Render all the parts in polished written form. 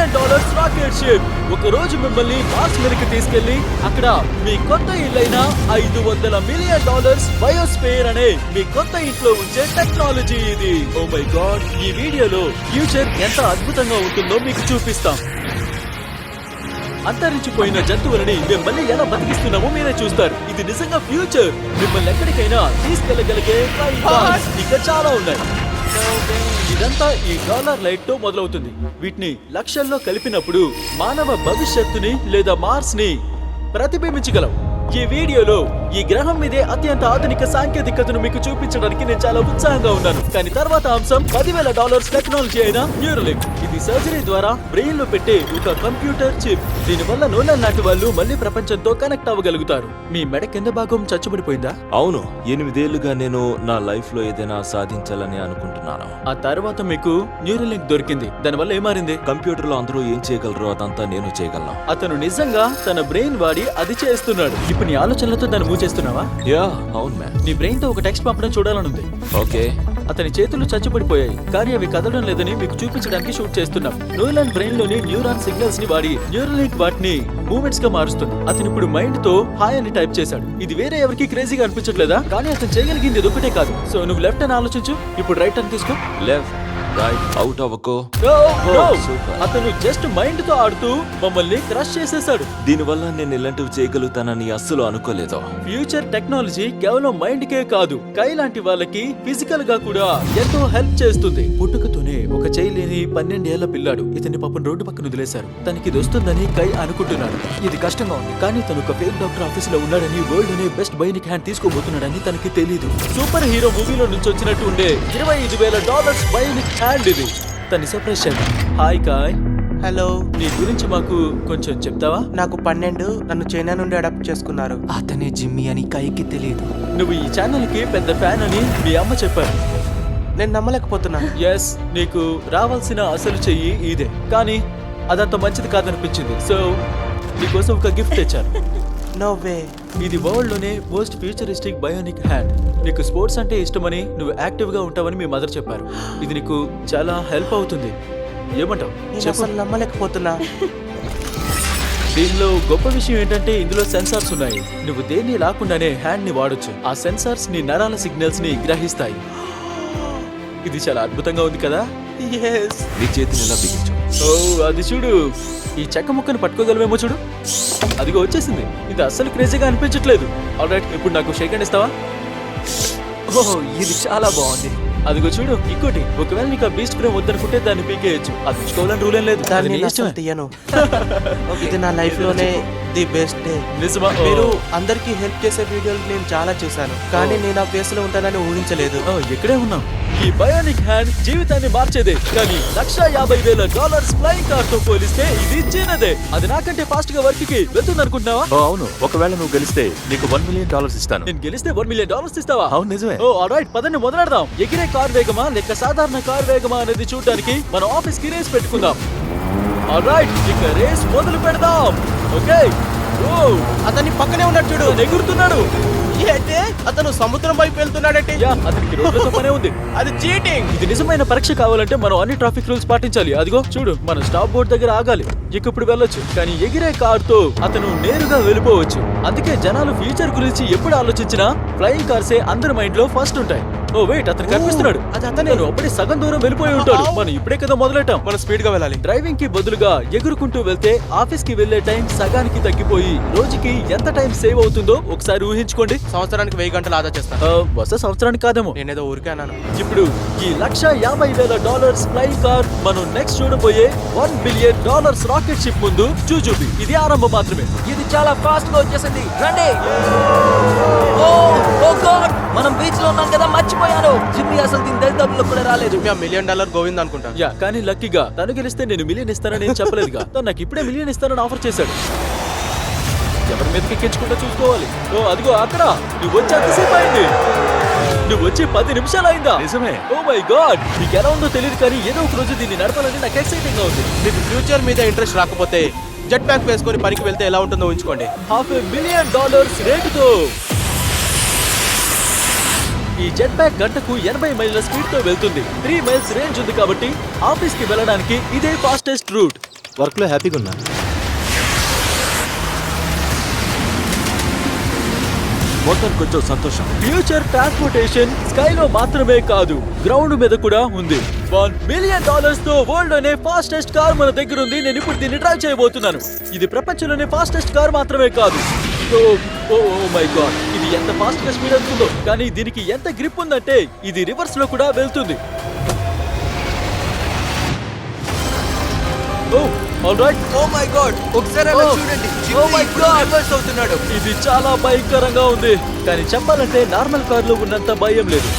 $1 billion rocket ship ఒక రోజు మిమ్మల్ని మార్స్ మీదకి తీసుకెళ్లి అక్కడ మీ కొత్త ఇల్లైన $500 మిలియన్ బయోస్ఫియర్ అనే మీ కొత్త ఇంట్లో ఉంచే టెక్నాలజీ ఇది. ఓ మై గాడ్, ఈ వీడియోలో ఫ్యూచర్ ఎంత అద్భుతంగా ఉంటుందో మీకు చూపిస్తాం. అంతరించిపోయిన జంతువులని మేము మళ్ళీ ఎలా బతికిస్తున్నామో మీరే చూస్తారు. ఇది నిజంగా ఫ్యూచర్. మిమ్మల్ని ఎక్కడికైనా తీసుకెళ్లగలిగే ఇంకా చాలా ఉన్నాయి. ఇదంతా ఈ డాలర్ లైట్ తో మొదలవుతుంది. వీటిని లక్షల్లో కలిపినప్పుడు మానవ భవిష్యత్తుని లేదా మార్స్ ని ప్రతిబింబించగలం. ఈ వీడియోలో ఈ గ్రహం మీదే అత్యంత ఆధునిక సాంకేతికతను మీకు చూపించడానికి నేను చాలా ఉత్సాహంగా ఉన్నాను. కానీ తర్వాత అంశం $10,000 టెక్నాలజీ అయిన న్యూరలింక్. ఇది సర్జరీ ద్వారా బ్రెయిన్ లో పెట్టే ఒక కంప్యూటర్ చిప్. దీనివల్ల నోలన్ లాంటి వాళ్ళు మళ్ళీ ప్రపంచంతో కనెక్ట్ అవ్వగలుగుతారు. మీ మెడ కింద భాగం చచ్చుబడిపోయిందా? అవును, 8 ఏళ్లుగా నేను నా లైఫ్ లో ఏదైనా సాధించాలని అనుకుంటున్నాను. ఆ తర్వాత మీకు న్యూరలింక్ దొరికింది. దానివల్ల ఏమారింది? కంప్యూటర్ లో అందరూ ఏం చేయగలరో అదంతా నేను చేయగలను. అతను నిజంగా తన బ్రెయిన్ వాడి అది చేస్తున్నాడు. ఇప్పుడు నీ ఆలోచనలతో దాన్ని మూవ్ చేస్తున్నావా? యా, అవును మ్యామ్. నీ బ్రెయిన్ తో ఒక టెక్స్ట్ పంపడం చూడాలనుంది. ఓకే. అతని చేతులు చచ్చుపడిపోయాయి, కానీ అవి కదలడం లేదని మీకు చూపించడానికి షూట్ చేస్తున్నాం. నోలన్ బ్రెయిన్ లోని న్యూరాన్ సిగ్నల్స్ ని వాడి న్యూరలింక్ వాటిని మూవ్మెంట్స్ గా మారుస్తుంది. అతను ఇప్పుడు మైండ్ తో హాయ్ అని టైప్ చేశాడు. ఇది వేరే ఎవరికి క్రేజీగా అనిపించట్లేదా? కానీ అతను చేయగలిగింది ఇది ఒకటే కాదు. సో నువ్వు లెఫ్ట్ అని ఆలోచించు. ఇప్పుడు రైట్ అని తీసుకో. లెఫ్ట్, రైట్, అవుట్ అవ్వకో. అతను జస్ట్ మైండ్ తో ఆడుతూ మమ్మల్ని క్రష్ చేసేసాడు. దీనివల్ల నేను ఇలాంటివి చేయగలుగుతానని అస్సలు అనుకోలేదు. ఫ్యూచర్ టెక్నాలజీ కేవలం మైండ్ కే కాదు, కై లాంటి వాళ్ళకి ఫిజికల్ గా కూడా ఎంతో హెల్ప్ చేస్తుంది. పుట్టుకతోనే ఒక చేయి లేని 12 ఏళ్ల పిల్లాడు. ఇతని పాపం రోడ్డు పక్కన వదిలేశారు. తనకి ఇది వస్తుందని కై అనుకుంటున్నాడు. ఇది కష్టంగా ఉంది, కానీ తను ఒక ఫేక్ డాక్టర్ ఆఫీస్ లో ఉన్నాడని, వరల్డ్ అనే బెస్ట్ బయోనిక్ హ్యాండ్ తీసుకోబోతున్నాడని తనకి తెలీదు. సూపర్ హీరో మూవీలో నుంచి వచ్చినట్టు ఉండే $25,000 బయోనిక్ హ్యాండ్ ఇది. తన సెపరేషన్. హాయ్ కాయ్. హలో. నీ గురించి మాకు కొంచెం చెప్తావా? నాకు 12, నన్ను చైనా నుండి అడాప్ట్ చేసుకున్నారు. అతనే జిమ్మీ అని కైకి తెలియదు. నువ్వు ఈ ఛానల్ కి పెద్ద ఫ్యాన్ అని మీ అమ్మ చెప్పారు. నేను నమ్మలేకపోతున్నా. ఎస్, నీకు రావాల్సిన అసలు చెయ్యి ఇదే, కానీ అదంత మంచిది కాదనిపించింది. సో నీకోసం ఒక గిఫ్ట్ తెచ్చాను. No way. ఇది వరల్డ్ లోనే మోస్ట్ ఫ్యూచరిస్టిక్ బయోనిక్ హ్యాండ్. నీకు స్పోర్ట్స్ అంటే ఇష్టమని, నువ్వు యాక్టివ్ గా ఉంటావని మీ మదర్ చెప్పారు. ఇది నీకు చాలా హెల్ప్ అవుతుంది. ఏమంటావు? నేను అసలు నమ్మలేకపోతున్నా. దీనిలో గొప్ప విషయం ఏంటంటే ఇందులో సెన్సార్స్ ఉన్నాయి. నువ్వు దేన్ని లాకుండానే హ్యాండ్ ని వాడొచ్చు. ఆ సెన్సార్స్ నీ నరాల సిగ్నల్స్ ని గ్రహిస్తాయి. ఇది చాలా అద్భుతంగా ఉంది కదా? yes. నీ చేతిని ఇలా బిగించు. ఓ, అది చూడు. ఈ చెక్క ముక్కను పట్టుకోగలవేమో చూడు. అదిగో వచ్చేసింది. ఇది అస్సలు క్రేజీగా అనిపించట్లేదు. ఆల్రైట్, ఇప్పుడు నాకు షేక్ హ్యాండ్ ఇస్తావా? ఓహ్, ఇది చాలా బాగుంది. అదిగో చూడు. ఇంకోటి, ఒకవేళ నీకు ఆ బీస్ట్ ఫ్రేమ్ వద్దనుకుంటే దాన్ని పీకేయచ్చు. అది తెచ్చుకోవాలని రూల్ ఏం లేదు. దాన్ని అది నీ నేను ఇష్టమే. అసలు తీయను. ఇది నా లైఫ్ లోనే ది బెస్ట్ డే. నిజమా? మీరు అందరికి హెల్ప్ చేసే వీడియోలు నేను చాలా చేశాను, కానీ నేను ఆ ప్లేస్ లో ఉంటానని ఊహించలేదు. ఇక్కడే ఉన్నాం. ఈ బయోనిక్ హ్యాండ్ జీవితాన్ని మార్చేదే, కానీ $150,000 ఫ్లైయింగ్ కార్ తో పోలిస్తే ఇది చిన్నదే. అది నాకంటే ఫాస్ట్ గా వర్క్ కి వెళ్తుంది అనుకుంటున్నావా? అవును, ఒకవేళ నువ్వు గెలిస్తే నీకు $1 మిలియన్ ఇస్తాను. నేను గెలిస్తే $1 మిలియన్ ఇస్తావా? అవును, నిజమే. ఓ ఆల్రైట్, పదండి మొదలెడదాం. ఎగిరే కార్ వేగమా లేక సాధారణ కార్ వేగమా అనేది చూడడానికి మనం ఆఫీస్ కి రేస్ పెట్టుకుందాం. ఆల్రైట్, ఇక రేస్ మొదలు పెడదాం. ఓకే. ఓ, అతన్ని పక్కనే ఉన్నాడు చూడు. ఎగురుతున్నాడు. ఏంటే అతను సముద్రం వైపు వెళ్తున్నాడంటే? యా, అతనికి రోడ్లతో పనే ఉంది. అది చీటింగ్. ఇది నిజమైన పరీక్ష కావాలంటే మనం అన్ని ట్రాఫిక్ రూల్స్ పాటించాలి. అదిగో చూడు, మనం స్టాప్ బోర్డ్ దగ్గర ఆగాలి. ఇక ఇప్పుడు వెళ్ళొచ్చు, కానీ ఎగిరే కార్ తో అతను నేరుగా వెళ్ళిపోవచ్చు. అందుకే జనాలు ఫ్యూచర్ గురించి ఎప్పుడు ఆలోచించినా ఫ్లయింగ్ కార్సే అందరి మైండ్ లో ఫస్ట్ ఉంటాయి. ఓ వెయిట్, అతను కనిపిస్తున్నాడు. అది అతనే. అప్పుడే సగం దూరం వెళ్ళిపోయి ఉంటాడు. మనం ఇప్పుడే కదా మొదలెట్టాం. మనం స్పీడ్ గా వెళ్ళాలి. డ్రైవింగ్ కి బదులుగా ఎగురుకుంటూ వెళ్తే ఆఫీస్ కి వెళ్లే టైం సగానికి తగ్గిపోయి రోజుకి ఎంత టైం సేవ్ అవుతుందో ఒకసారి ఊహించుకోండి. సంవత్సరానికి 1000 గంటలు ఆదా చేస్తాను. బహుశా సంవత్సరానికి కాదేమో. నేనేదో ఊరికే అన్నాను. ఇప్పుడు ఈ $150,000 ఫ్లైయింగ్ కార్ మనం నెక్స్ట్ చూడబోయే $1 బిలియన్ రాకెట్ షిప్ ముందు చూచూపి. ఇది ఆరంభం మాత్రమే. ఇది చాలా ఫాస్ట్ గా వచ్చేసింది. రండి. ఓ గాడ్, మనం బీచ్ లో ఉన్నాం కదా, మర్చిపోయాను. జిమ్మీ అసలు దీని దరిదాపుల్లో కూడా రాలేదు. $1 మిలియన్ గోవింద్ అనుకుంటా. యా, కానీ లక్కీగా తను గెలిస్తే నేను మిలియన్ ఇస్తానని నేను చెప్పలేదుగా. తను నాకు ఇప్పుడే మిలియన్ ఇస్తానని ఆఫర్ చేశాడు. ఎవరి మీదకి ఎక్కించుకుంటా చూసుకోవాలి. ఓ అదిగో అక్కడ. నువ్వు వచ్చి ఎంతసేపు అయింది? నువ్వు వచ్చి 10 నిమిషాలు అయిందా? నిజమే. ఓ మై గాడ్, మీకు ఎలా ఉందో తెలియదు, కానీ ఏదో ఒక రోజు దీన్ని నడపాలని నాకు ఎక్సైటింగ్ గా ఉంది. మీకు ఫ్యూచర్ మీద ఇంట్రెస్ట్ రాకపోతే జెట్ ప్యాక్ వేసుకొని పనికి వెళ్తే ఎలా ఉంటుందో ఊహించుకోండి. $500,000 రేటుతో ఈ జెట్ ప్యాక్ గంటకు 80 మైళ్ళ స్పీడ్ తో వెళ్తుంది. 3 మైల్స్ రేంజ్ ఉంది కాబట్టి ఆఫీస్ కి వెళ్ళడానికి ఇదే ఫాస్టెస్ట్ రూట్. వర్క్లో హ్యాపీగా ఉన్నా. మొత్తానికి కొంచెం సంతోషం. ఫ్యూచర్ ట్రాన్స్పోర్టేషన్ స్కైలో మాత్రమే కాదు, గ్రౌండ్ మీద కూడా ఉంది. $1 మిలియన్ తో వరల్డ్ అనే ఫాస్టెస్ట్ కార్ మన దగ్గర ఉంది. నేను ఇప్పుడు దీన్ని డ్రైవ్ చేయబోతున్నాను. ఇది ప్రపంచంలోనే ఫాస్టెస్ట్ కార్ మాత్రమే కాదు. ఓ మై గాడ్, ఇది ఎంత ఫాస్ట్ గా స్పీడ్ అవుతుందో. కానీ దీనికి ఎంత గ్రిప్ ఉందంటే ఇది రివర్స్ లో కూడా వెళ్తుంది. ఆల్రైట్. ఓ మై గాడ్, ఒకసారి అలా చూడండి. Oh my God. రివర్స్ అవుతున్నాడు. ఇది చాలా భయంకరంగా ఉంది. కానీ చెప్పాలంటే నార్మల్ కార్ లో ఉన్నంత భయం లేదు.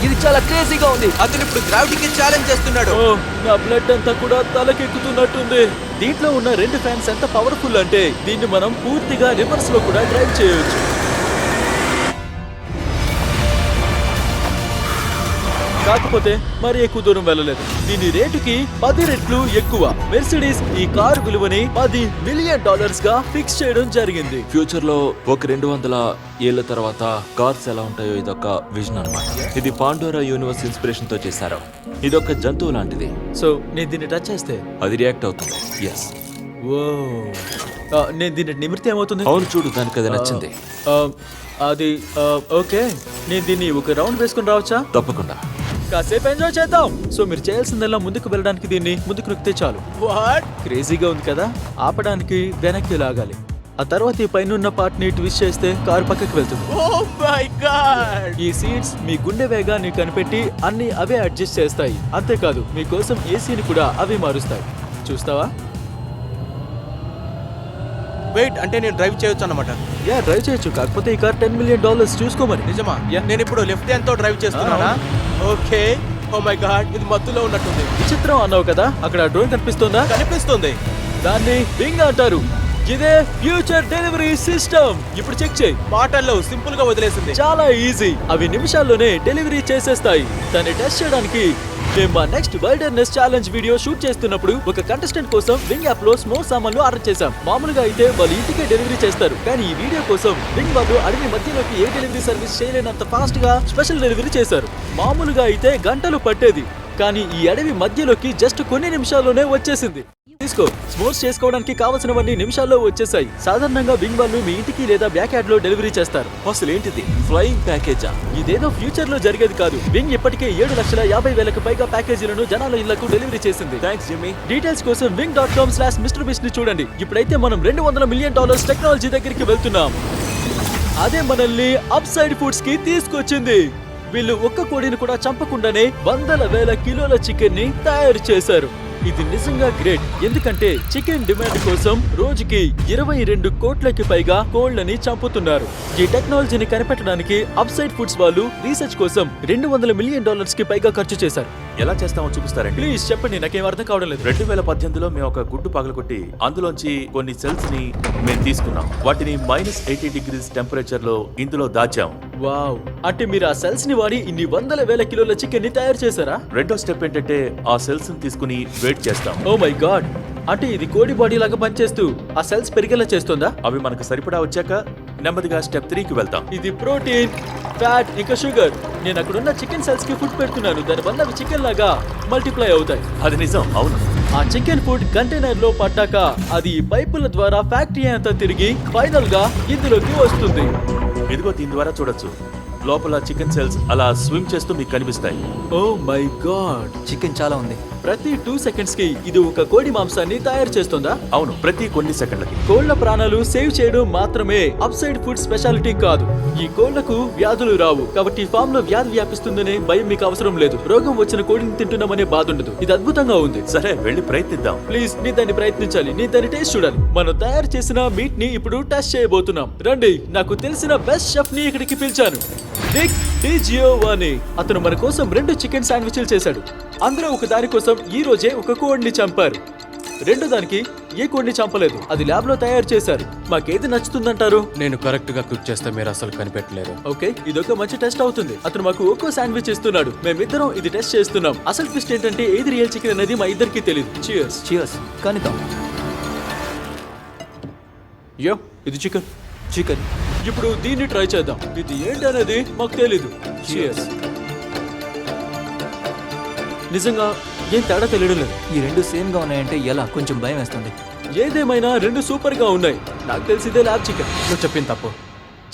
ఇది చాలా క్రేజీగా ఉంది. అతను ఇప్పుడు గ్రావిటీకి ఛాలెంజ్ చేస్తున్నాడు. ఓ, నా బ్లడ్ అంతా కూడా తలకెక్కుతున్నట్టుంది. దీంట్లో ఉన్న 2 ఫ్యాన్స్ ఎంత పవర్ఫుల్ అంటే దీన్ని మనం పూర్తిగా రివర్స్ లో కూడా డ్రైవ్ చేయొచ్చు. కాకపోతే మరి ఎక్కువ దూరం వెళ్ళలేదు. దీని రేటుకి 10 రెట్లు ఎక్కువ. మెర్సిడీస్ ఈ కారు విలువని $10 మిలియన్ గా ఫిక్స్ చేయడం జరిగింది. ఫ్యూచర్ లో ఒక 200 ఏళ్ల తర్వాత కార్స్ ఎలా ఉంటాయో ఇదొక విజన్ అన్నమాట. ఇది పాండోరా యూనివర్స్ ఇన్స్పిరేషన్ తో చేశారు. ఇదొక జంతువు లాంటిది. సో నేను దీన్ని టచ్ చేస్తే అది రియాక్ట్ అవుతుంది. ఎస్. ఓ, నేను దీన్ని నిమిరితే ఏమవుతుంది? అవును, చూడు, దానికి అది నచ్చింది. అది ఓకే. నేను దీన్ని ఒక రౌండ్ వేసుకుని రావచ్చా? తప్పకుండా. కాసేపు ఎంజాయ్ చేద్దాం. సో మీరు చేయాల్సిందల్లా ముందుకు వెళ్ళడానికి దీన్ని ముందుకు నొక్కితే చాలు. వాట్, క్రేజీగా ఉంది కదా? ఆపడానికి వెనక్కి లాగాలి. ఆ తర్వాత ఈ పైన పార్ట్ ని ట్విస్ట్ చేస్తే కారు పక్కకి వెళ్తుంది. Oh my god! ఈ సీట్స్ మీ గుండె వేగాన్ని కనిపెట్టి అన్ని అవే అడ్జస్ట్ చేస్తాయి. అంతేకాదు మీకోసం ఏసీని కూడా అవి మారుస్తాయి. చూస్తావా? వెయిట్, అంటే నేను డ్రైవ్ చేయొచ్చు అన్నమాట. డ్రైవ్ చేయొచ్చు. కాకపోతే ఈ కార్ $10 మిలియన్ చూసుకోమని. నిజమా? నేను ఇప్పుడు లెఫ్ట్ హ్యాండ్ తో డ్రైవ్ చేస్తున్నానా? ఓకే. ఓ మై గాడ్, ఇది మత్తులో ఉన్నట్టుంది. విచిత్రం అన్నావు కదా, అక్కడ డ్రోన్ కనిపిస్తుందా? కనిపిస్తుంది. దాన్ని వింగ్ అంటారు. ఇదే ఫ్యూచర్ డెలివరీ సిస్టమ్. ఇప్పుడు చెక్ చేయి. మాటల్లో సింపుల్ గా వదిలేసింది. చాలా ఈజీ. అవి నిమిషాల్లోనే డెలివరీ చేసేస్తాయి. దాన్ని టెస్ట్ చేయడానికి మేము మా next wilderness challenge video shoot చేస్తున్నప్పుడు ఒక కంటెస్టెంట్ కోసం వింగ్ యాప్ లో స్మో సామాన్లు ఆర్డర్ చేశాం. మామూలుగా అయితే వాళ్ళు ఇంటికే డెలివరీ చేస్తారు. కానీ ఈ వీడియో కోసం వింగ్ వాళ్ళు అడవి మధ్యలోకి ఏ డెలివరీ సర్వీస్ చేయలేనంత ఫాస్ట్ గా స్పెషల్ డెలివరీ చేశారు. మామూలుగా అయితే గంటలు పట్టేది. కానీ ఈ అడవి మధ్యలోకి జస్ట్ కొన్ని నిమిషాల్లోనే వచ్చేసింది. తీసుకో. స్మోర్స్ చేసుకోవడానికి కావాల్సినవన్నీ నిమిషాల్లో వచ్చేసాయి. సాధారణంగా వింగ్ వాళ్ళు మీ ఇంటికి లేదా బ్యాక్ యార్డ్ లో డెలివరీ చేస్తారు. అసలు ఏంటిది? ఫ్లయింగ్ ప్యాకేజా? ఇదేదో ఫ్యూచర్ లో జరిగేది కాదు. వింగ్ ఇప్పటికే 7,50,000కు పైగా ప్యాకేజీలను జనాల ఇళ్లకు డెలివరీ చేసింది. Thanks Jimmy. డీటెయిల్స్ కోసం wing.com/MrBeast ని చూడండి. ఇప్పుడైతే మనం $200 మిలియన్ టెక్నాలజీ దగ్గరికి వెళ్తున్నాం. అదే మనల్ని అప్ సైడ్ ఫుడ్స్ కి తీసుకొచ్చింది. వీళ్ళు ఒక్క కోడిని కూడా చంపకుండానే 100,000 కిలోల చికెన్ ని తయారు చేశారు. ఇది నిజంగా గ్రేట్. ఎందుకంటే చికెన్ డిమాండ్ కోసం రోజుకి 22 కోట్లకి పైగా కోళ్లని చంపుతున్నారు. ఈ టెక్నాలజీని కనిపెట్టడానికి అప్సైడ్ ఫుడ్స్ వాళ్ళు రీసెర్చ్ కోసం $200 మిలియన్ కి పైగా ఖర్చు చేశారు. ఎలా చేస్తామో చూపిస్తారండి. ప్లీజ్ చెప్పండి, నాకేం అర్థం కావడం లేదు. 2018లో మేము ఒక గుడ్డు పగలగొట్టి అందులోంచి కొన్ని సెల్స్ ని మేము తీసుకున్నాం. వాటిని -80 డిగ్రీస్ టెంపరేచర్ లో ఇందులో దాచాం. వావ్, అంటే మీరు ఆ సెల్స్ ని వాడి ఇన్ని 100,000 కిలోల చికెన్ ని తయారు చేశారా? రెండో స్టెప్ ఏంటంటే ఆ సెల్స్ ని తీసుకుని వెయిట్ చేస్తాం. ఓ మై గాడ్, అంటే ఇది కోడి బాడీ లాగా పనిచేస్తూ ఆ సెల్స్ పెరిగేలా చేస్తుందా? అవి మనకు సరిపడా వచ్చాక నెమ్మదిగా స్టెప్ 3కి వెళ్తాం. ఇది ప్రోటీన్, ఫ్యాట్, ఇంకా షుగర్. నేను అక్కడున్న చికెన్ సెల్స్ కి ఫుడ్ పెడుతున్నాను. దానివల్ల అవి చికెన్ లాగా మల్టిప్లై అవుతాయి. అది నిజం, అవును. ఆ చికెన్ ఫుడ్ కంటైనర్ లో పట్టాక అది ఈ పైపుల ద్వారా ఫ్యాక్టరీ అంతా తిరిగి ఫైనల్ గా ఇందులోకి వస్తుంది. ఇదిగో దీని ద్వారా చూడొచ్చు. లోపల చికెన్ సెల్స్ అలా స్విమ్ చేస్తూ మీకు కనిపిస్తాయి. ఓ మై గాడ్, చికెన్ చాలా ఉంది. ప్రతి 2 సెకండ్స్ కి ఇది ఒక కోడి మాంసాన్ని తయారు చేస్తుందా? అవును, ప్రతి కొన్ని సెకండ్లకి. కోళ్ల ప్రాణాలు సేవ్ చేయడం మాత్రమే అప్సైడ్ ఫుడ్ స్పెషాలిటీ కాదు. ఈ కోళ్లకు వ్యాధులు రావు, కాబట్టి ఫామ్ లో వ్యాధి వ్యాపిస్తుందనే భయం మీకు అవసరం లేదు. రోగం వచ్చిన కోడిని తింటున్నామనే బాధ ఉండదు. ఇది అద్భుతంగా ఉంది. సరే, వెళ్ళి ప్రయత్నిద్దాం. ప్లీజ్, నీ దాన్ని ప్రయత్నించాలి. నీ దాన్ని టేస్ట్ చూడాలి. మనం తయారు చేసిన మీట్ ని ఇప్పుడు టెస్ట్ చేయబోతున్నాం. రండి, నాకు తెలిసిన బెస్ట్ షెఫ్ ని ఇక్కడికి పిలిచాను. నిక్ డిజియోవాని. అతను మన కోసం 2 చికెన్ శాండ్విచ్లు చేశాడు. అందులో ఒక దాని కోసం ఈ రోజే ఒక కోడిని చంపారు. రెండో దానికి ఏ కోడిని చంపలేదు. అది ల్యాబ్ లో తయారు చేశారు. మాకేది నచ్చుతుందంటారు? నేను కరెక్ట్ గా కుక్ చేస్తే మీరు అసలు కనిపెట్టలేరు. ఓకే, ఇదొక మంచి టెస్ట్ అవుతుంది. అతను మాకు ఒక్కో శాండ్విచ్ ఇస్తున్నాడు. మేమిద్దరం ఇది టెస్ట్ చేస్తున్నాం. అసలు ట్విస్ట్ ఏంటంటే ఏది రియల్ చికెన్ అనేది మా ఇద్దరికి తెలియదు. చియర్స్. చియర్స్. కనిద్దాం. యో, ఇది చికెన్. ఇప్పుడు దీన్ని ట్రై చేద్దాం. ఇది ఏంటనేది మాకు తెలీదు. చియర్స్. నిజంగా ఏం తేడా తెలియడం లేదు. ఈ రెండు సేమ్ గా ఉన్నాయంటే ఎలా? కొంచెం భయం వేస్తుంది. ఏదేమైనా రెండు సూపర్ గా ఉన్నాయి. నాకు తెలిసి ఇదే ల్యాబ్ చికెన్. నువ్వు చెప్పింది తప్పు.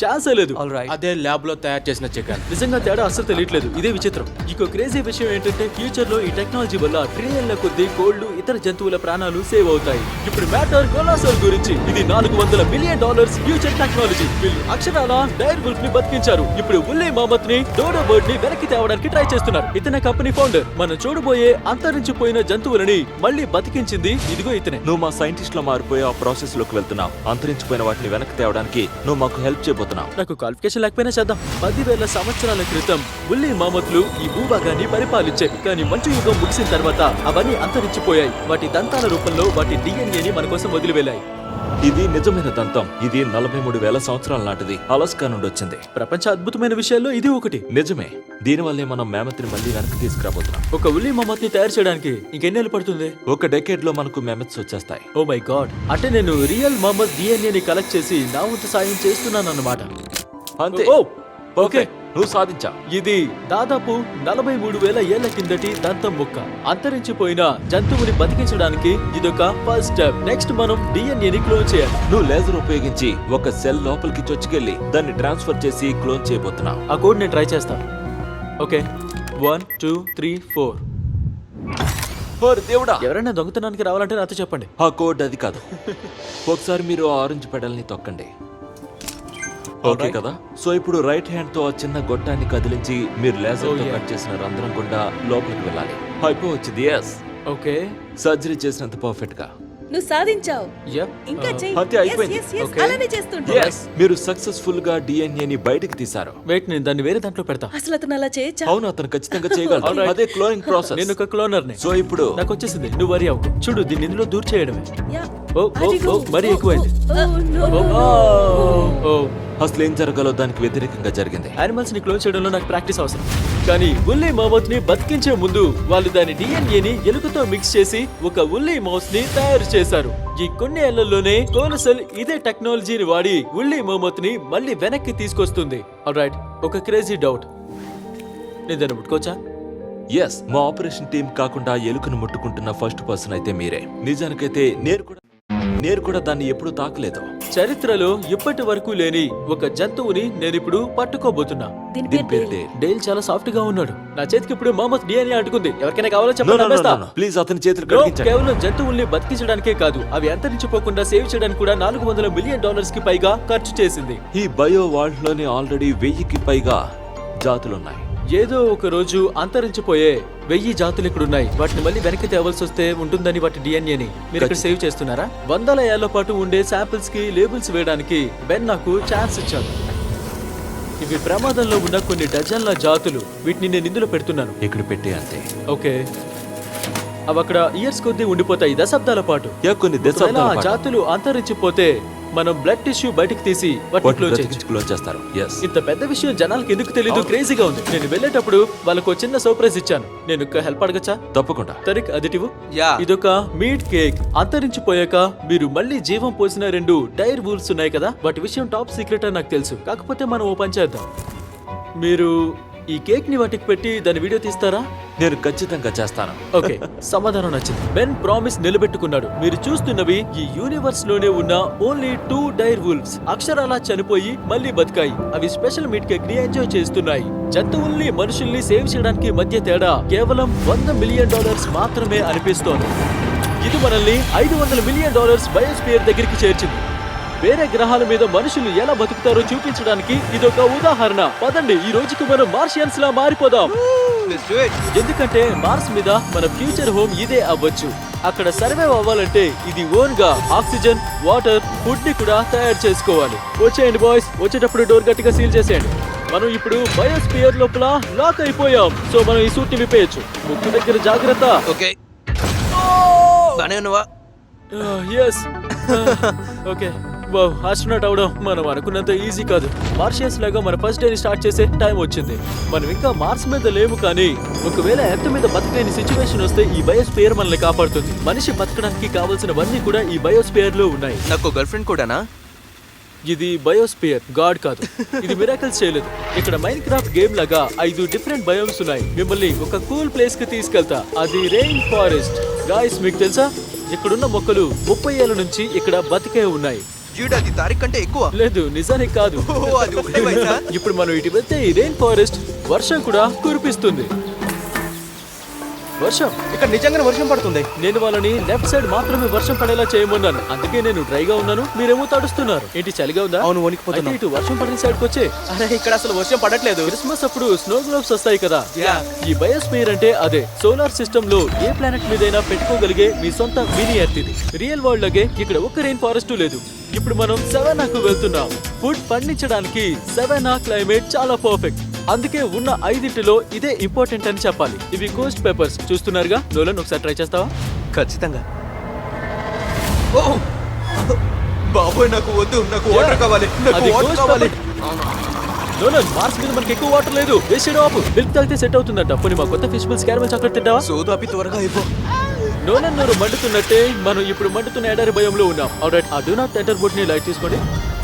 ఛాన్సే లేదు. All right. అదే ల్యాబ్ లో తయారు చేసిన చికెన్. నిజంగా తేడా అస్సలు తెలియట్లేదు. ఇదే విచిత్రం. ఇంకో క్రేజీ విషయం ఏంటంటే ఫ్యూచర్ లో ఈ టెక్నాలజీ వల్ల ట్రిలియన్ల కొద్ది కోళ్లు, ఇతర జంతువుల ప్రాణాలు సేవ్ అవుతాయి. ఇప్పుడు మ్యాటర్ కొలాసల్ గురించి. ఇది $400 మిలియన్ ఫ్యూచర్ టెక్నాలజీ. వీళ్ళు అక్షరాల డైర్ వుల్ఫ్ ని బతికించారు. ఇప్పుడు ఉల్లీ మహమ్మద్ ని, డోడో బర్డ్ ని వెనక్కి తేవడానికి ట్రై చేస్తున్నారు. ఇతనే కంపెనీ ఫౌండర్. మనం చూడబోయే అంతరించిపోయిన జంతువులని మళ్ళీ బతికించింది ఇదిగో ఇతనే. నువ్వు మా సైంటిస్ట్ లో మారిపోయి ఆ ప్రాసెస్ లోకి వెళ్తున్నావు. అంతరించిపోయిన వాటిని వెనక్కి తేవడానికి నువ్వు మాకు హెల్ప్ చేయబోతున్నావు. నాకు క్వాలిఫికేషన్ లేకపోయినా చేద్దాం. 10,000 సంవత్సరాల క్రితం ఉల్లీ మహమ్మద్లు ఈ భూభాగాన్ని పరిపాలించాయి. కానీ మంచు యుగం ముగిసిన తర్వాత అవన్నీ అంతరించిపోయాయి. వాటి దంతాల రూపంలో వాటి డిఎన్ఏని మన కోసం వదిలివెళ్ళాయి. ఇది నిజమైన దంతం. ఇది 43,000 సంవత్సరాల నాటిది. అలాస్కా నుండి వచ్చింది. ప్రపంచ అద్భుతమైన విషయాల్లో ఇది ఒకటి. నిజమే. దీనివల్లే మనం మేమత్ని మళ్ళీ వెనక్కి తీసుకురాబోతున్నాం. ఒక ఉల్లీ మహమ్మద్ ని తయారు చేయడానికి ఇంకెన్నేళ్ళు పడుతుంది? ఒక డెకేడ్ లో మనకు మెమత్స్ వచ్చేస్తాయి. Oh my god. అంటే నేను రియల్ మహమ్మద్ డిఎన్ఏని కలెక్ట్ చేసి నా వంతు సాయం చేస్తున్నాను అన్నమాట. అంతే. ఓ ఓకే, నువ్వు సాధించా. ఇది దాదాపు 43,000 ఏళ్ల కిందటి దంతం ముక్క. అంతరించిపోయిన జంతువుని బతికించడానికి ఇదొక ఫస్ట్ స్టెప్. నెక్స్ట్ మనం డిఎన్ఏని క్లోన్ చేయాలి. నువ్వు లేజర్ ఉపయోగించి ఒక సెల్ లోపలికి చొచ్చుకెళ్లి దాన్ని ట్రాన్స్ఫర్ చేసి క్లోన్ చేయబోతున్నావు. ఆ కోడ్ నేను ట్రై చేస్తాను. ఓకే, 1 2 3 4. దేవుడా, ఎవరైనా దొంగతనానికి రావాలంటే నాతో చెప్పండి. ఆ కోడ్ అది కాదు. ఒకసారి మీరు ఆ ఆరెంజ్ పెడల్ని తొక్కండి. ఓకే కదా? సో ఇప్పుడు రైట్ హ్యాండ్ తో ఆ చిన్న గొట్టాన్ని కదిలించి మీరు లేజర్ తో కట్ చేసిన రంధ్రం గుండా లోపలికి వెళ్ళాలి. అయిపోవచ్చింది. Yes, okay. సర్జరీ చేసినంత పర్ఫెక్ట్ గా. నువ్వు సాధించావు. ఇంకా చెయ్యి. అంతే, అయిపోయింది. Yes, yes, yes. Okay. అలానే చేస్తుంటా. Yes, మీరు సక్సెస్ఫుల్ గా డిఎన్ఏని బయటికి తీశారు. వెయిట్, నేను దాన్ని వేరే దాంట్లో పెడతా. అసలు అతను అలా చేయొచ్చా? అవును, అతను ఖచ్చితంగా చేయగలరు. Alright. అదే క్లోనింగ్ ప్రాసెస్. నేను ఒక క్లోనర్ని. సో ఇప్పుడు నాకు వచ్చేసింది. నువ్వు వరి అవ్వు. చూడు, దీన్ని ఇందులో దూర్ చేయడమే. Yeah. ఓ ఓ ఓ, మరీ ఎక్కువైంది. Oh, no. ఓ, అసలు ఏం జరగాలో దానికి వ్యతిరేకంగా జరిగింది. యానిమల్స్ ని క్లోన్ చేయడంలో నాకు ప్రాక్టీస్ అవసరం. కానీ ఉల్లీ మహమ్మద్ ని బతికించే ముందు వాళ్ళు దాని డిఎన్ఏని ఎలుకతో మిక్స్ చేసి ఒక ఉల్లీ మౌస్ ని తయారు చేశారు. ఈ కొన్ని ఏళ్లలోనే కోలసల్ ఇదే టెక్నాలజీని వాడి ఉల్లీ మహమ్మద్ ని మళ్ళీ వెనక్కి తీసుకొస్తుంది. ఆల్రైట్, ఒక క్రేజీ డౌట్. నేను దాన్ని ముట్టుకోవచ్చా? ఎస్, మా ఆపరేషన్ టీం కాకుండా ఎలుకను ముట్టుకుంటున్న ఫస్ట్ పర్సన్ అయితే మీరే. నిజానికైతే నేను కూడా దాన్ని ఎప్పుడూ తాకలేదు. చరిత్రలో ఇప్పటి వరకు లేని ఒక జంతువుని నేనిప్పుడు పట్టుకోబోతున్నా. దీని దీని పేరు పేరు డేల్. డేల్ చాలా సాఫ్ట్ గా ఉన్నాడు. నా చేతికి ఇప్పుడు మహమ్మద్ డిఎన్ఏ అంటుకుంది. ఎవరికైనా కావాలో చెప్పండి. ప్లీజ్ అతని చేతులు కడిగించండి. కేవలం జంతువుల్ని బతికించడానికే కాదు, అవి అంతరించిపోకుండా సేవ్ చేయడానికి కూడా $400 మిలియన్ కి పైగా ఖర్చు చేసింది. ఈ బయో వరల్డ్ లోనే ఆల్రెడీ 1000కి పైగా జాతులున్నాయి. ఏదో ఒక రోజు అంతరించిపోయే 1000 జాతులు ఇక్కడున్నాయి. వాటిని మళ్ళీ వెనక్కి తేవాల్సి వస్తే ఉంటుందని వాటి డిఎన్ఏని మీరు ఇక్కడ సేవ్ చేస్తున్నారా? 100 ఏళ్ల పాటు ఉండే శాంపిల్స్ కి లేబుల్స్ వేయడానికి బెన్ నాకు ఛాన్స్ ఇచ్చాడు. ఇవి ప్రమాదంలో ఉన్న కొన్ని డజన్ల జాతులు. వీటిని నేను ఇందులో పెడుతున్నాను. ఇక్కడ పెట్టే అంతే. ఓకే, అవి అక్కడ ఇయర్స్ కొద్దీ ఉండిపోతాయి, దశాబ్దాల పాటు. కొన్ని ఒకవేళ ఆ దశాబ్దాల పాటు జాతులు అంతరించిపోతే మనం బ్లడ్ టిష్యూ బయటికి తీసి వాటిని వాటిని క్లోన్ చేయొచ్చు. బ్రతికించి క్లోన్ చేస్తారు. ఎస్, ఇంత పెద్ద విషయం జనాలకు ఎందుకు తెలియదు? క్రేజీగా ఉంది. నేను వెళ్ళేటప్పుడు వాళ్ళకు ఒక చిన్న సర్ప్రైజ్ ఇచ్చాను. నేను హెల్ప్ అడగచ్చా? తప్పకుండా. తరిక్, అదిటివు. యా. ఇదొక మీట్ కేక్. అంతరించిపోయాక మీరు మళ్ళీ జీవం పోసిన 2 డైర్ వూల్స్ ఉన్నాయి కదా, వాటి విషయం టాప్ సీక్రెట్ అని నాకు తెలుసు. కాకపోతే మనం ఓ పని చేద్దాం. మీరు ఈ కేక్ ని వాటికి పెట్టి దాని వీడియో తీస్తారా? నేను ఖచ్చితంగా చేస్తాను. ఓకే, సమాధానం నచ్చింది. బెన్ ప్రామిస్ నిలబెట్టుకున్నాడు. మీరు చూస్తున్నవి ఈ యూనివర్స్ లోనే ఉన్న ఓన్లీ 2 డైర్ వూల్ఫ్స్. అక్షరాలా చనిపోయి మళ్ళీ బతికాయి. అవి స్పెషల్ మీట్ కేక్ ని ఎంజాయ్ చేస్తున్నాయి. జంతువుల్ని మనుషుల్ని సేవ్ చేయడానికి మధ్య తేడా కేవలం $100 మిలియన్ మాత్రమే అనిపిస్తోంది. ఇది మనల్ని $500 మిలియన్ బయోస్పియర్ దగ్గరికి చేర్చింది. వేరే గ్రహాల మీద మనుషులు ఎలా బతుకుతారో చూపించడానికి ఇదొక ఉదాహరణ. పదండి, ఈ రోజుకి మనం మార్షియన్స్ లా మారిపోదాం. ఎందుకంటే మార్స్ మీద మన ఫ్యూచర్ హోమ్ ఇదే అవ్వచ్చు. అక్కడ సర్వైవ్ అవ్వాలంటే ఇది ఓన్ గా ఆక్సిజన్, వాటర్, ఫుడ్ ని కూడా తయారు చేసుకోవాలి. వచ్చేయండి బాయ్స్, వచ్చేటప్పుడు డోర్ గట్టిగా సీల్ చేసేయండి. మనం ఇప్పుడు బయోస్పియర్ లోపల లాక్ అయిపోయాం. సో మనం ఈ సూట్ ని విప్పేయచ్చు. ముక్కు దగ్గర జాగ్రత్త. ఓకే, బానే ఉన్నావా? ఎస్. ఓకే, ఆస్ట్రోనాట్ అవడం మనం అనుకున్నంత ఈజీ కాదు. మార్షియన్స్ లాగా మన ఫస్ట్ డే ని స్టార్ట్ చేసే టైం వచ్చింది. మనం ఇంకా మార్స్ మీద లేము, కానీ ఒకవేళ ఎర్త్ మీద బతకలేని సిచ్యువేషన్ వస్తే ఈ బయోస్పియర్ మనల్ని కాపాడుతుంది. మనిషి బతకడానికి కావాల్సినవన్నీ కూడా ఈ బయోస్పియర్ లో ఉన్నాయి. నాకు గర్ల్ ఫ్రెండ్ కూడానా? ఇది బయోస్పియర్, గాడ్ కాదు. ఇది మిరాకిల్స్ చేయలేదు. ఇక్కడ మైన్ క్రాఫ్ట్ గేమ్ లాగా 5 డిఫరెంట్ బయోమ్స్ ఉన్నాయి. మిమ్మల్ని ఒక కూల్ ప్లేస్ కి తీసుకెళ్తా. అది రెయిన్ ఫారెస్ట్. గాయ్స్, మీకు తెలుసా ఇక్కడున్న మొక్కలు 30 ఏళ్ల నుంచి ఇక్కడ బతికే ఉన్నాయి. అది తారీఖు కంటే ఎక్కువ. లేదు, నిజానికి కాదు. అది ఒకటే వయసా? ఇప్పుడు మనం ఇటు వెళ్తే ఈ రెయిన్ ఫారెస్ట్ వర్షం కూడా కురిపిస్తుంది. వర్షం ఇక్కడ నిజంగానే వర్షం పడుతుంది. నేను వాళ్ళని లెఫ్ట్ సైడ్ మాత్రమే వర్షం పడేలా చేయమన్నాను. అందుకే నేను డ్రైగా ఉన్నాను, మీరేమో తడుస్తున్నారు. ఏంటి చలిగా ఉందా? అవును, వణికిపోతున్నా. అయితే ఇటు వర్షం పడిన సైడ్ కి వచ్చే. అరే ఇక్కడ అసలు వర్షం పడట్లేదు. క్రిస్మస్ అప్పుడు స్నో గ్లోబ్స్ వస్తాయి కదా. Yeah. ఈ బయోస్పియర్ అంటే అదే. సోలార్ సిస్టమ్ లో ఏ ప్లానెట్ మీదైనా పెట్టుకోగలిగే మీ సొంత మినీ ఎర్త్ ఇది. రియల్ వరల్డ్ లాగే ఇక్కడ ఒక్క రెయిన్ ఫారెస్ట్ లేదు. ఇప్పుడు మనం సెవెనాకు వెళ్తున్నాం. ఫుడ్ పండించడానికి సెవెనా క్లైమేట్ చాలా పర్ఫెక్ట్. అందుకే ఉన్న 5 ఇదే ఇంపార్టెంట్ అని చెప్పాలి. ఇవి కోస్ట్ పేపర్స్ చూస్తున్నారుగా. నోలన్, ఒకసారి ట్రై చేస్తావా? ఖచ్చితంగా. బాబోయ్, నాకు వద్దు. నాకు వాటర్ కావాలి. నాకు అది వాటర్ ghost కావాలి. నోలన్, మార్స్ మీద మనకి ఎక్కువ వాటర్ లేదు. వేస్ట్ చేయడం ఆపు. మిల్క్ తాగితే సెట్ అవుతుందంట. పోనీ మా కొత్త ఫిష్ బిల్స్ క్యారమెల్ చాక్లెట్ తింటావా? సోదు ఆపి త్వరగా అయిపో. నోలన్ నోరు మండుతున్నట్టే మనం ఇప్పుడు మండుతున్న ఎడారి భయంలో ఉన్నాం. ఆల్రైట్, ఆ డూ నాట్ ఎంటర్ బోట్ ని లైట్ తీసుకోండి.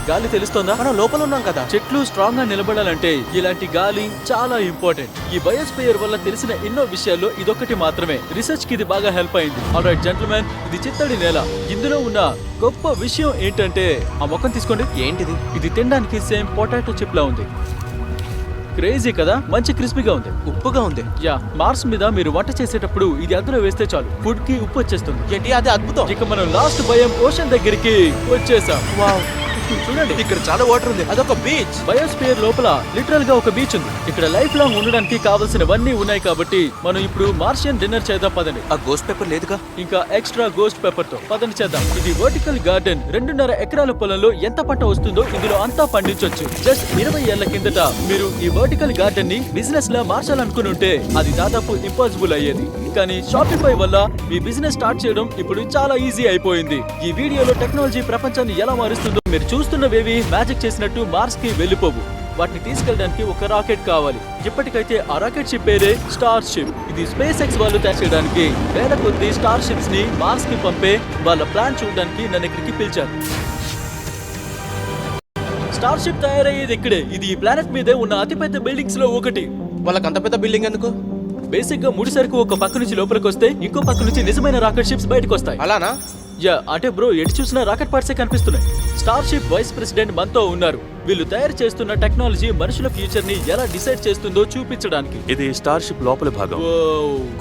గాలి తెలుస్తోందా? మనం లోపల ఉన్నాం కదా. చెట్లు స్ట్రాంగ్ గా నిలబడాలంటే ఇలాంటి గాలి చాలా ఇంపార్టెంట్. ఈ బయోస్పియర్ వల్ల తెలిసిన ఎన్నో విషయాల్లో ఇదొకటి మాత్రమే. రీసెర్చ్ కి ఇది బాగా హెల్ప్ అయింది. ఆల్రైట్ జెంటిల్మెన్, ఇది చిత్తడి నేల. ఇందులో ఉన్న గొప్ప విషయం ఏంటంటే, ఆ మొక్కను తీసుకోండి. ఏంటిది? ఇది తినడానికి సేమ్ పొటాటో చిప్ లా ఉంది. క్రేజీ కదా, మంచి క్రిస్పీగా ఉంది. ఉప్పుగా ఉంది. యా, మార్స్ మీద మీరు వంట చేసేటప్పుడు ఇది అందులో వేస్తే చాలు, ఫుడ్ కి ఉప్పు వచ్చేస్తుంది. ఏంటి? అది అద్భుతం. ఇక మనం లాస్ట్ భయం ఓషన్ దగ్గరికి వచ్చేసాం. వావ్, చూడండి, ఇక్కడ చాలా వాటర్ ఉంది. అదొక బీచ్. బయోస్పియర్ లోపల లిటరల్ గా ఒక బీచ్ ఉంది. ఇక్కడ లైఫ్ లాంగ్ ఉండడానికి కావాల్సినవన్నీ ఉన్నాయి. కాబట్టి మనం ఇప్పుడు మార్షియన్ డిన్నర్ చేద్దాం. పదండి. ఆ గోస్ట్ పేపర్ లేదుగా. ఇంకా ఎక్స్ట్రా గోస్ట్ పేపర్ తో పదండి చేద్దాం. ఇది వర్టికల్ గార్డెన్. 2.5 ఎకరాల పొలంలో ఎంత పంట వస్తుందో ఇందులో అంతా పండించొచ్చు. జస్ట్ 20 ఏళ్ల కిందట మీరు ఈ వర్టికల్ గార్డెన్ ని బిజినెస్ లా మార్చాలనుకుని ఉంటే అది దాదాపు ఇంపాసిబుల్ అయ్యేది. కానీ షాపిఫై వల్ల మీ బిజినెస్ స్టార్ట్ చేయడం ఇప్పుడు చాలా ఈజీ అయిపోయింది. ఈ వీడియోలో టెక్నాలజీ ప్రపంచాన్ని ఎలా మారుస్తుందో మీరు చూస్తున్నవేవి మ్యాజిక్ చేసినట్టు మార్స్ కి వెళ్ళిపోవు. వాటిని తీసుకెళ్ళడానికి ఒక రాకెట్ కావాలి. ఇప్పటికైతే ఆ రాకెట్ షిప్ పేరే స్టార్ షిప్. ఇది స్పేస్ ఎక్స్ వాళ్ళు తయారు చేయడానికి వేల కొద్ది స్టార్ షిప్స్ ని మార్స్ కి పంపే వాళ్ళ ప్లాన్ చూడడానికి నన్ను ఇక్కడికి పిలిచారు. స్టార్ షిప్ తయారయ్యేది ఇక్కడే. ఇది ఈ ప్లానెట్ మీదే ఉన్న అతిపెద్ద బిల్డింగ్స్ లో ఒకటి. వాళ్ళకి అంత పెద్ద బిల్డింగ్ ఎందుకు? బేసిక్ గా ముడి సరుకు ఒక పక్క నుంచి లోపలికి వస్తే ఇంకో పక్క నుంచి నిజమైన రాకెట్ షిప్స్ బయటకు వస్తాయి. అలానా? యా, అంటే బ్రో, ఎటు చూసినా రాకెట్ పార్ట్సే కనిపిస్తున్నాయి. స్టార్ షిప్ వైస్ ప్రెసిడెంట్ మనతో ఉన్నారు. వీళ్ళు తయారు చేస్తున్న టెక్నాలజీ మనుషుల ఫ్యూచర్ ని ఎలా డిసైడ్ చేస్తుందో చూపించడానికి. ఇది స్టార్ షిప్ లోపల భాగం.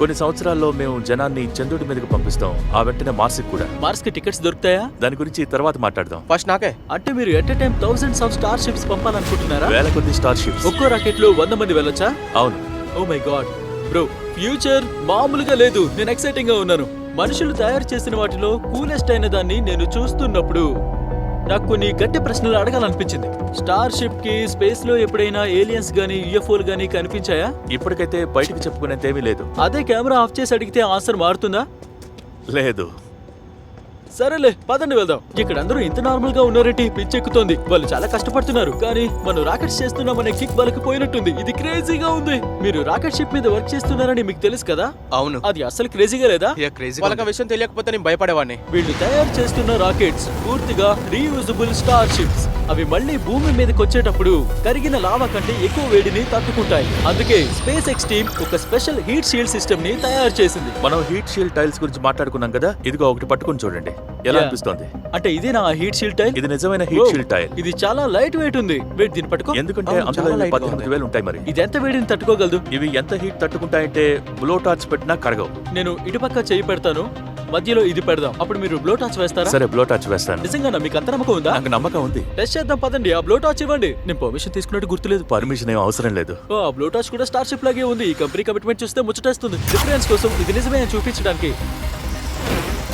కొన్ని సంవత్సరాల్లో మేము జనాన్ని చంద్రుడి మీదకి పంపిస్తాం. ఆ వెంటనే మార్స్ కూడా. మార్స్ కి టికెట్స్ దొరుకుతాయా? దాని గురించి తర్వాత మాట్లాడదాం. ఫస్ట్ నాకే. అంటే మీరు at a time thousands of star ships పంపాలనుకుంటున్నారా? వేల కొద్ది స్టార్ షిప్స్. ఒక్కో రాకెట్ లో 100 మంది వెళ్ళొచ్చా? అవును. Oh my god bro, future మామూలుగా లేదు. నేను ఎక్సైటింగ్ గా ఉన్నాను. మనుషులు తయారు చేసిన వాటిలో కూలెస్ట్ అయిన దాన్ని నేను చూస్తున్నప్పుడు నాకు కొన్ని గట్టి ప్రశ్నలు అడగాలనిపించింది. స్టార్ షిప్ కి స్పేస్ లో ఎప్పుడైనా ఏలియన్స్ గానీ యూఎఫ్ఓలు గానీ కనిపించాయా? ఇప్పటికైతే బయటికి చెప్పుకునేంతేమీ లేదు. అదే కెమెరా ఆఫ్ చేసి అడిగితే ఆన్సర్ మారుతుందా? లేదు. సరేలే, పదండి వెళ్దాం. ఇక్కడ అందరూ ఇంత నార్మల్ గా ఉన్నారేంటి? పిచ్చెక్కుతోంది. వాళ్ళు చాలా కష్టపడుతున్నారు, కానీ మనం రాకెట్స్ చేస్తున్నామనే కిక్ వాళ్ళకి పోయినట్టుంది. ఇది క్రేజీగా ఉంది. మీరు రాకెట్ షిప్ మీద వర్క్ చేస్తున్నారని మీకు తెలుసు కదా? అవును. అది అసలు క్రేజీగా లేదా? వాళ్ళకి ఆ విషయం తెలియకపోతే నేను భయపడేవాడిని. వీళ్ళు తయారు చేస్తున్న రాకెట్స్ పూర్తిగా రీయూజబుల్ స్టార్ షిప్స్. అవి మళ్ళీ భూమి మీదకి వచ్చేటప్పుడు కరిగిన లావా కంటే ఎక్కువ వేడిని తట్టుకుంటాయి. అందుకే స్పేస్ ఎక్స్ టీమ్ ఒక స్పెషల్ హీట్ షీల్డ్ సిస్టమ్ ని తయారు చేసింది. మనం హీట్ షీల్డ్ టైల్స్ గురించి మాట్లాడుకున్నాం కదా. ఇదిగో ఒకటి పట్టుకుని చూడండి. ఎలా అనిపిస్తోంది? అంటే ఇదే నా హీట్ షీల్డ్ టైల్? ఇది నిజమైన హీట్ షీల్డ్ టైల్. ఇది చాలా లైట్ వెయిట్ ఉంది. వెయిట్, దీన్ని పట్టుకో. ఎందుకంటే అవును, అందులో చాలా light గా 18,000 ఉంటాయి. మరి ఇది ఎంత వేడిని తట్టుకోగలదు? ఇవి ఎంత హీట్ తట్టుకుంటాయంటే బ్లో టార్చ్ పెట్టినా కరగవు. నేను ఇటుపక్క చేయి పెడతాను, మధ్యలో ఇది పెడదాం. అప్పుడు మీరు బ్లో టార్చ్ వేస్తారా? సరే, బ్లో టార్చ్ వేస్తాను. నిజంగా మీకు అంత నమ్మకం ఉందా? నాకు నమ్మకం ఉంది. టెస్ట్ చేద్దాం పదండి. ఆ బ్లో టార్చ్ ఇవ్వండి. నేను పర్మిషన్ తీసుకున్నట్టు గుర్తులేదు. పర్మిషన్ ఏం అవసరం లేదు. ఓ, ఆ బ్లో టార్చ్ కూడా స్టార్ షిప్ లాగే ఉంది. ఈ కంపెనీ కమిట్మెంట్ చూస్తే ముచ్చటేస్తుంది. డిఫరెన్స్ కోసం ఇది నిజమే అని చూపించడానికి.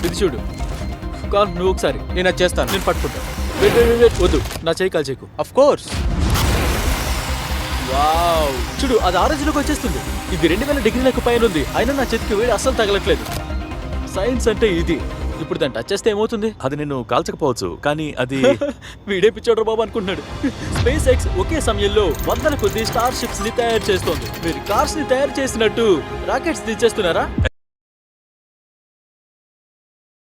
ఇది చూడు కాల్, నువ్వు ఒకసారి. నేను అది చేస్తాను. నేను పట్టుకుంటా. వెయిట్ వెయిట్ వెయిట్, వద్దు, నా చేయి కాల్ చేయకు. Of course. వావ్, చూడు, అది ఆరెంజ్లోకి వచ్చేస్తుంది. ఇది 2000 డిగ్రీలకు పైన ఉంది. అయినా నా చేతికి వేడి అస్సలు తగలట్లేదు. సైన్స్ అంటే ఇది. ఇప్పుడు దాన్ని టచ్ చేస్తే ఏమవుతుంది? అది నిన్ను కాల్చకపోవచ్చు, కానీ అది వీడే పిచ్చోడ్రా బాబు అనుకుంటున్నాడు. స్పేస్ ఎక్స్ ఒకే సమయంలో 100 కొద్ది స్టార్ షిప్స్ ని తయారు చేస్తోంది. మీరు కార్స్ ని తయారు చేసినట్టు రాకెట్స్ దించేస్తున్నారా?